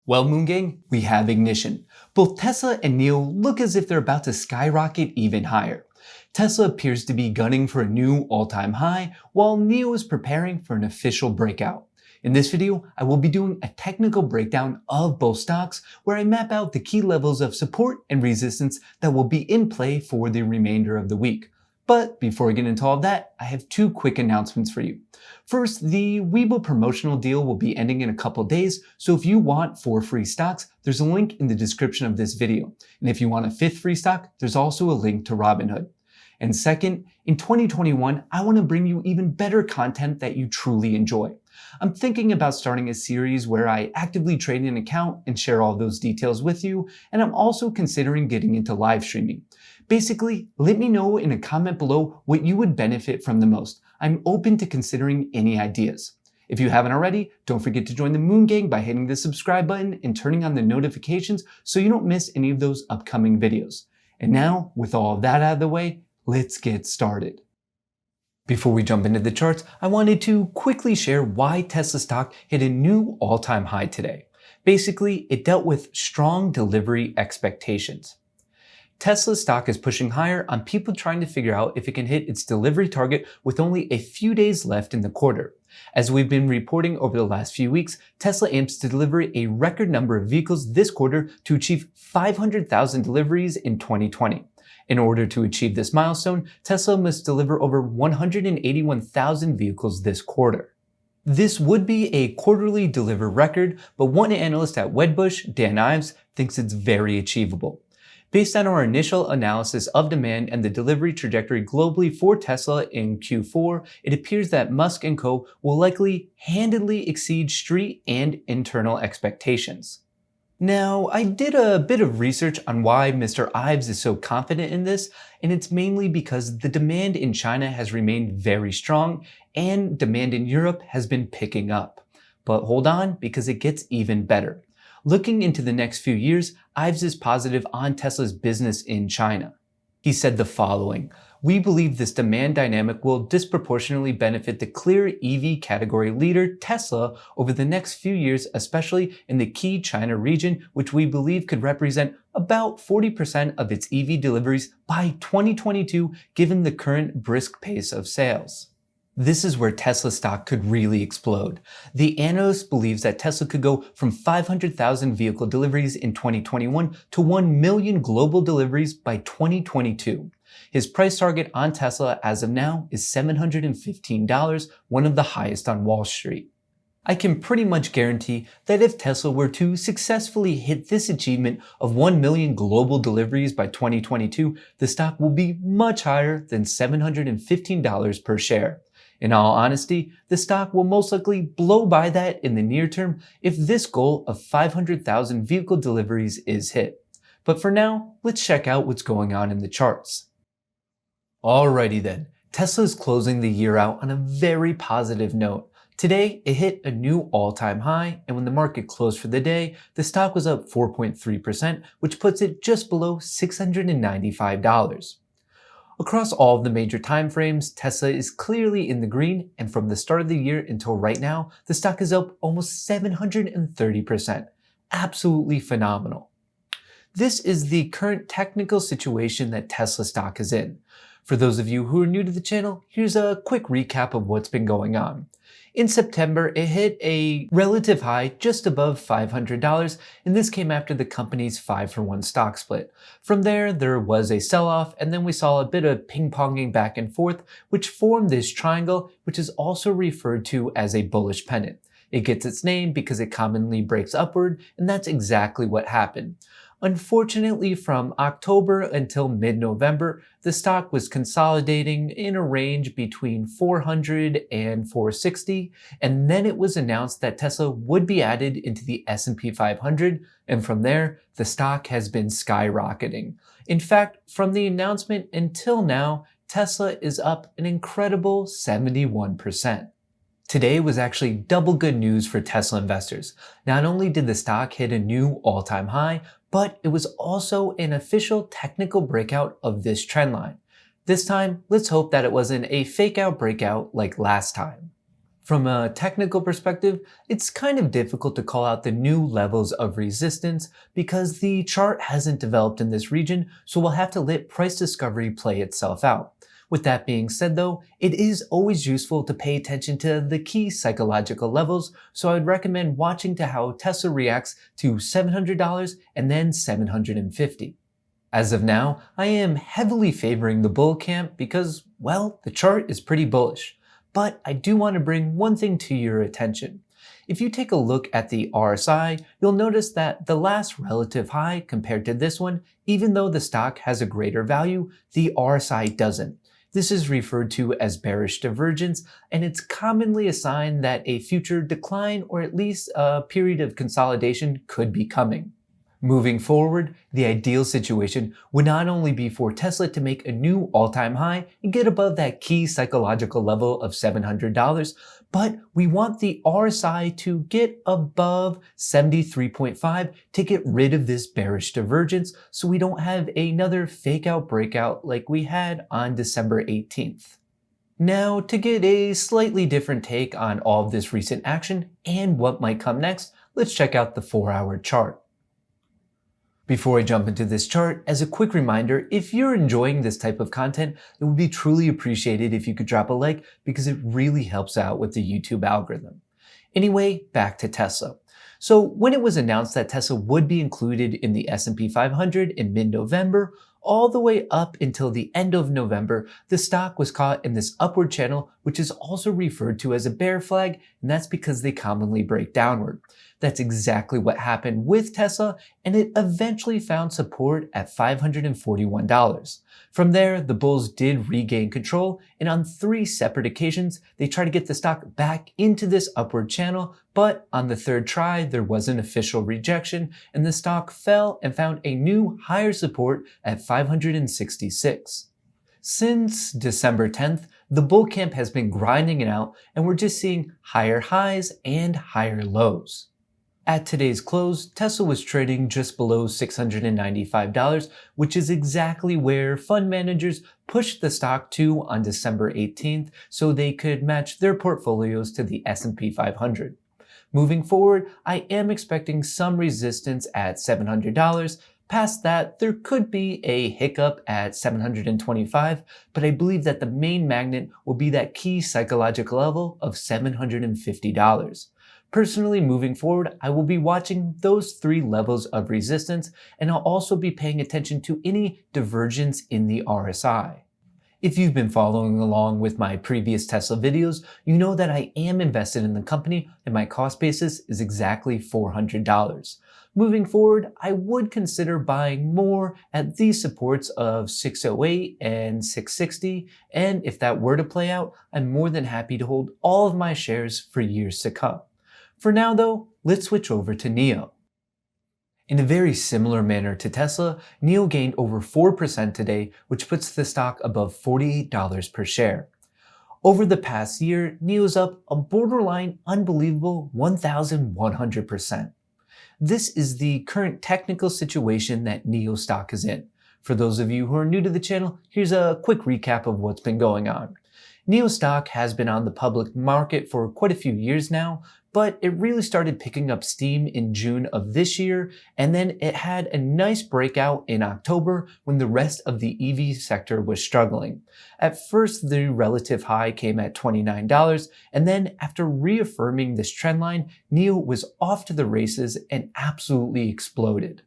Well, Moon Gang, we have ignition. Both Tesla and Nio look as if they're about to skyrocket even higher. Tesla appears to be gunning for a new all-time high, while Nio is preparing for an official breakout. In this video, I will be doing a technical breakdown of both stocks where I map out the key levels of support and resistance that will be in play for the remainder of the week. But before I get into all of that, I have two quick announcements for you. First, the Webull promotional deal will be ending in a couple days, so if you want 4 free stocks, there's a link in the description of this video. And if you want a 5th free stock, there's also a link to Robinhood. And second, in 2021, I want to bring you even better content that you truly enjoy. I'm thinking about starting a series where I actively trade an account and share all those details with you, and I'm also considering getting into live streaming. Basically, let me know in a comment below what you would benefit from the most. I'm open to considering any ideas. If you haven't already, don't forget to join the Moon Gang by hitting the subscribe button and turning on the notifications so you don't miss any of those upcoming videos. And now, with all of that out of the way, let's get started. Before we jump into the charts, I wanted to quickly share why Tesla stock hit a new all-time high today. Basically, it dealt with strong delivery expectations. Tesla stock is pushing higher on people trying to figure out if it can hit its delivery target with only a few days left in the quarter. As we've been reporting over the last few weeks, Tesla aims to deliver a record number of vehicles this quarter to achieve 500,000 deliveries in 2020. In order to achieve this milestone, Tesla must deliver over 181,000 vehicles this quarter. This would be a quarterly deliver record, but one analyst at Wedbush, Dan Ives, thinks it's very achievable. Based on our initial analysis of demand and the delivery trajectory globally for Tesla in Q4, it appears that Musk & Co. will likely handedly exceed street and internal expectations. Now, I did a bit of research on why Mr. Ives is so confident in this, and it's mainly because the demand in China has remained very strong and demand in Europe has been picking up. But hold on, because it gets even better. Looking into the next few years, Ives is positive on Tesla's business in China. He said the following: "We believe this demand dynamic will disproportionately benefit the clear EV category leader, Tesla, over the next few years, especially in the key China region, which we believe could represent about 40% of its EV deliveries by 2022, given the current brisk pace of sales." This is where Tesla stock could really explode. The analyst believes that Tesla could go from 500,000 vehicle deliveries in 2021 to 1 million global deliveries by 2022. His price target on Tesla as of now is $715, one of the highest on Wall Street. I can pretty much guarantee that if Tesla were to successfully hit this achievement of 1 million global deliveries by 2022, the stock will be much higher than $715 per share. In all honesty, the stock will most likely blow by that in the near term if this goal of 500,000 vehicle deliveries is hit. But for now, let's check out what's going on in the charts. Alrighty then, Tesla is closing the year out on a very positive note. Today, it hit a new all-time high, and when the market closed for the day, the stock was up 4.3%, which puts it just below $695. Across all of the major time frames, Tesla is clearly in the green, and from the start of the year until right now, the stock is up almost 730%. Absolutely phenomenal. This is the current technical situation that Tesla stock is in. For those of you who are new to the channel, here's a quick recap of what's been going on. In September, it hit a relative high just above $500, and this came after the company's 5-for-1 stock split. From there was a sell-off, and then we saw a bit of ping-ponging back and forth, which formed this triangle, which is also referred to as a bullish pennant. It gets its name because it commonly breaks upward, and that's exactly what happened. Unfortunately, from October until mid-November, the stock was consolidating in a range between 400 and 460, and then it was announced that Tesla would be added into the S&P 500, and from there, the stock has been skyrocketing. In fact, from the announcement until now, Tesla is up an incredible 71%. Today was actually double good news for Tesla investors. Not only did the stock hit a new all-time high, but it was also an official technical breakout of this trend line. This time, let's hope that it wasn't a fake out breakout like last time. From a technical perspective, it's kind of difficult to call out the new levels of resistance because the chart hasn't developed in this region, so we'll have to let price discovery play itself out. With that being said though, it is always useful to pay attention to the key psychological levels, so I would recommend watching to how Tesla reacts to $700 and then $750. As of now, I am heavily favoring the bull camp because, well, the chart is pretty bullish. But I do want to bring one thing to your attention. If you take a look at the RSI, you'll notice that the last relative high compared to this one, even though the stock has a greater value, the RSI doesn't. This is referred to as bearish divergence, and it's commonly a sign that a future decline or at least a period of consolidation could be coming. Moving forward, the ideal situation would not only be for Tesla to make a new all-time high and get above that key psychological level of $700, but we want the RSI to get above 73.5 to get rid of this bearish divergence so we don't have another fake out breakout like we had on December 18th. Now, to get a slightly different take on all of this recent action and what might come next, let's check out the 4-hour chart. Before I jump into this chart, as a quick reminder, if you're enjoying this type of content, it would be truly appreciated if you could drop a like because it really helps out with the YouTube algorithm. Anyway, back to Tesla. So when it was announced that Tesla would be included in the S&P 500 in mid-November, all the way up until the end of November, the stock was caught in this upward channel, which is also referred to as a bear flag, and that's because they commonly break downward. That's exactly what happened with Tesla, and it eventually found support at $541. From there, the bulls did regain control, and on 3 separate occasions, they tried to get the stock back into this upward channel, but on the 3rd try, there was an official rejection, and the stock fell and found a new higher support at 566. Since December 10th, the bull camp has been grinding it out, and we're just seeing higher highs and higher lows. At today's close, Tesla was trading just below $695, which is exactly where fund managers pushed the stock to on December 18th so they could match their portfolios to the S&P 500. Moving forward, I am expecting some resistance at $700. Past that, there could be a hiccup at $725, but I believe that the main magnet will be that key psychological level of $750. Personally, moving forward, I will be watching those 3 levels of resistance, and I'll also be paying attention to any divergence in the RSI. If you've been following along with my previous Tesla videos, you know that I am invested in the company and my cost basis is exactly $400. Moving forward, I would consider buying more at these supports of 608 and 660, and if that were to play out, I'm more than happy to hold all of my shares for years to come. For now though, let's switch over to NIO. In a very similar manner to Tesla, NIO gained over 4% today, which puts the stock above $48 per share. Over the past year, NIO's up a borderline unbelievable 1,100%. This is the current technical situation that NIO stock is in. For those of you who are new to the channel, here's a quick recap of what's been going on. NIO stock has been on the public market for quite a few years now, but it really started picking up steam in June of this year, and then it had a nice breakout in October when the rest of the EV sector was struggling. At first, the relative high came at $29, and then after reaffirming this trend line, NIO was off to the races and absolutely exploded.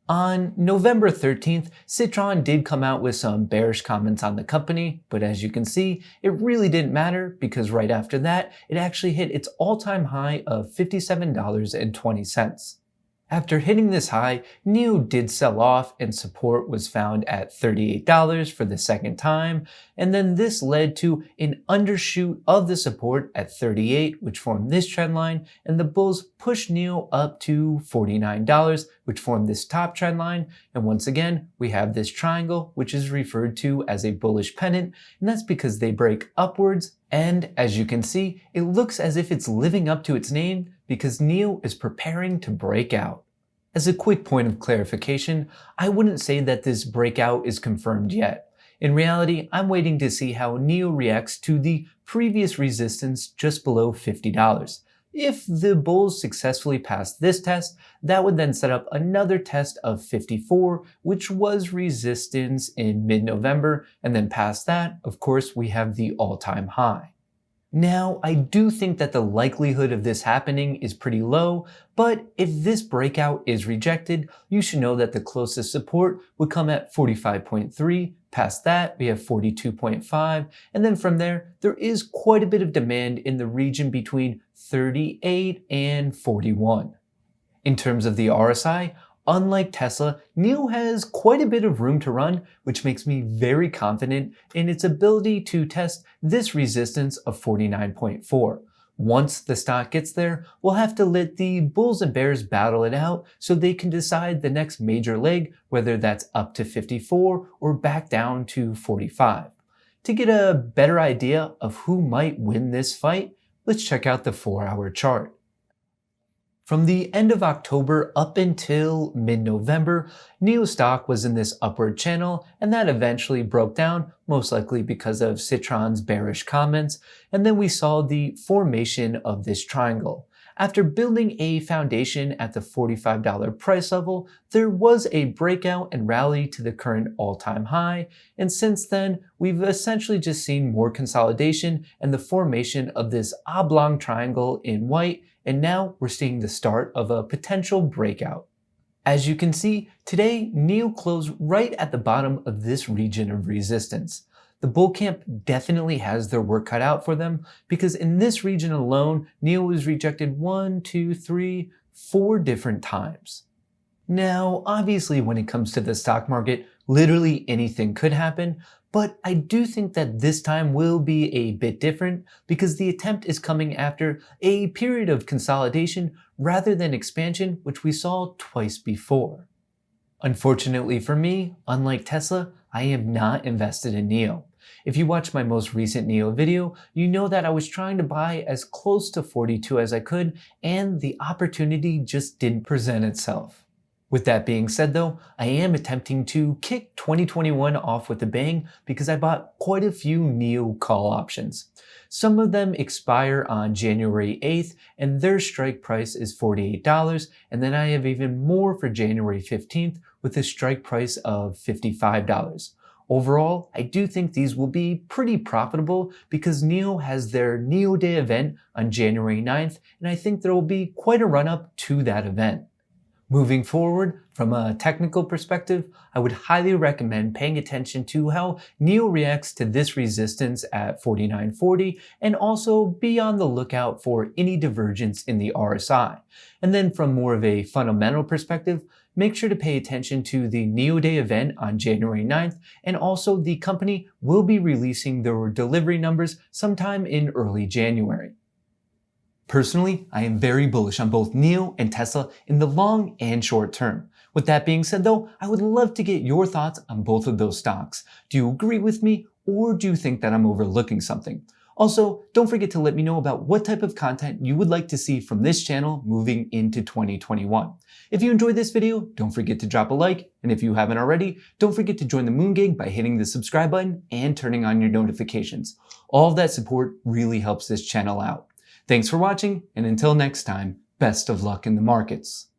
On November 13th, Citron did come out with some bearish comments on the company, but as you can see, it really didn't matter because right after that, it actually hit its all-time high of $57.20. After hitting this high, NIO did sell off and support was found at $38 for the second time, and then this led to an undershoot of the support at 38, which formed this trend line, and the bulls pushed NIO up to $49, which formed this top trend line, and once again, we have this triangle, which is referred to as a bullish pennant, and that's because they break upwards, and as you can see, it looks as if it's living up to its name because NIO is preparing to break out. As a quick point of clarification, I wouldn't say that this breakout is confirmed yet. In reality, I'm waiting to see how NIO reacts to the previous resistance just below $50. If the bulls successfully pass this test, that would then set up another test of 54, which was resistance in mid-November, and then past that, of course, we have the all-time high. Now, I do think that the likelihood of this happening is pretty low, but if this breakout is rejected, you should know that the closest support would come at 45.3. Past that, we have 42.5, and then from there is quite a bit of demand in the region between 38 and 41. In terms of the RSI, unlike Tesla, NIO has quite a bit of room to run, which makes me very confident in its ability to test this resistance of 49.4. Once the stock gets there, we'll have to let the bulls and bears battle it out so they can decide the next major leg, whether that's up to 54 or back down to 45. To get a better idea of who might win this fight, let's check out the 4-hour chart. From the end of October up until mid-November, NIO stock was in this upward channel, and that eventually broke down, most likely because of Citron's bearish comments, and then we saw the formation of this triangle. After building a foundation at the $45 price level, there was a breakout and rally to the current all-time high, and since then, we've essentially just seen more consolidation and the formation of this oblong triangle in white, and now we're seeing the start of a potential breakout. As you can see, today NIO closed right at the bottom of this region of resistance. The bull camp definitely has their work cut out for them because in this region alone, NIO was rejected 4 different times. Now, obviously when it comes to the stock market, literally anything could happen, but I do think that this time will be a bit different because the attempt is coming after a period of consolidation rather than expansion, which we saw twice before. Unfortunately for me, unlike Tesla, I am not invested in NIO. If you watched my most recent NIO video, you know that I was trying to buy as close to 42 as I could, and the opportunity just didn't present itself. With that being said though, I am attempting to kick 2021 off with a bang because I bought quite a few NIO call options. Some of them expire on January 8th and their strike price is $48, and then I have even more for January 15th with a strike price of $55. Overall, I do think these will be pretty profitable because NIO has their NIO Day event on January 9th, and I think there will be quite a run-up to that event. Moving forward, from a technical perspective, I would highly recommend paying attention to how NIO reacts to this resistance at 49.40 and also be on the lookout for any divergence in the RSI. And then from more of a fundamental perspective, make sure to pay attention to the NIO Day event on January 9th, and also the company will be releasing their delivery numbers sometime in early January. Personally, I am very bullish on both NIO and Tesla in the long and short term. With that being said though, I would love to get your thoughts on both of those stocks. Do you agree with me, or do you think that I'm overlooking something? Also, don't forget to let me know about what type of content you would like to see from this channel moving into 2021. If you enjoyed this video, don't forget to drop a like, and if you haven't already, don't forget to join the Moon Gang by hitting the subscribe button and turning on your notifications. All of that support really helps this channel out. Thanks for watching, and until next time, best of luck in the markets.